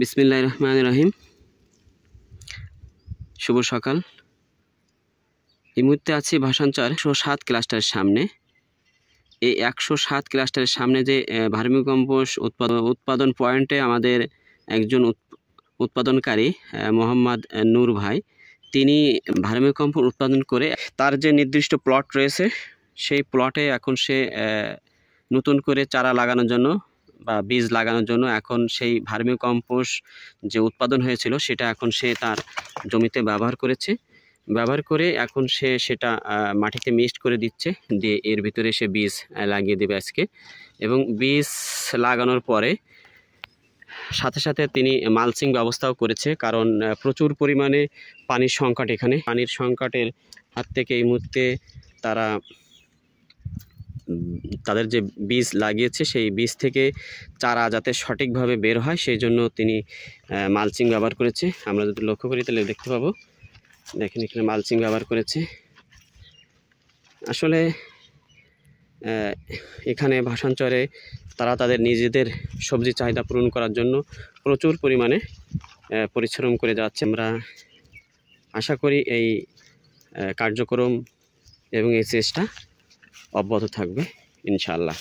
বিসমিল্লাহির রহমানির রহিম। শুভ সকাল। এই মুহূর্তে আছি ভাষাঞ্চর 107 ক্লাস্টারের সামনে। এই 107 ক্লাস্টারের সামনে যে ভার্মিকম্পোস্ট উৎপাদন পয়েন্টে আমাদের একজন উৎপাদনকারী মোহাম্মদ নূর ভাই, তিনি ভার্মিকম্পোস্ট উৎপাদন করে তার যে নির্দিষ্ট প্লট রয়েছে সেই প্লটে এখন সে নতুন করে চারা লাগানোর জন্য বা বীজ লাগানোর জন্য এখন সেই ভার্মিকম্পোস্ট যে উৎপাদন হয়েছিল সেটা এখন সে তার জমিতে ব্যবহার করে এখন সে সেটা মাটিতে মিক্সড করে দিচ্ছে, দিয়ে এর ভিতরে সে বীজ লাগিয়ে দেবে আজকে। এবং বীজ লাগানোর পরে সাথে সাথে তিনি মালচিং ব্যবস্থাও করেছে, কারণ প্রচুর পরিমাণে পানির সংকট, এখানে পানির সংকটের হাত থেকে এই মুহূর্তে তাদের যে বীজ লাগিয়েছে সেই বীজ থেকে চারা যাতে সঠিকভাবে বের হয় সেই জন্য তিনি মালচিং ব্যবহার করেছে। আমরা যদি লক্ষ্য করি তাহলে দেখতে পাবো, দেখেন এখানে মালচিং ব্যবহার করেছে। আসলে এখানে ভাষাঞ্চরে তারা তাদের নিজেদের সবজি চাহিদা পূরণ করার জন্য প্রচুর পরিমাণে পরিশ্রম করে যাচ্ছে। আমরা আশা করি এই কার্যক্রম এবং এই চেষ্টা অব্যাহত থাকবে ইনশাআল্লাহ।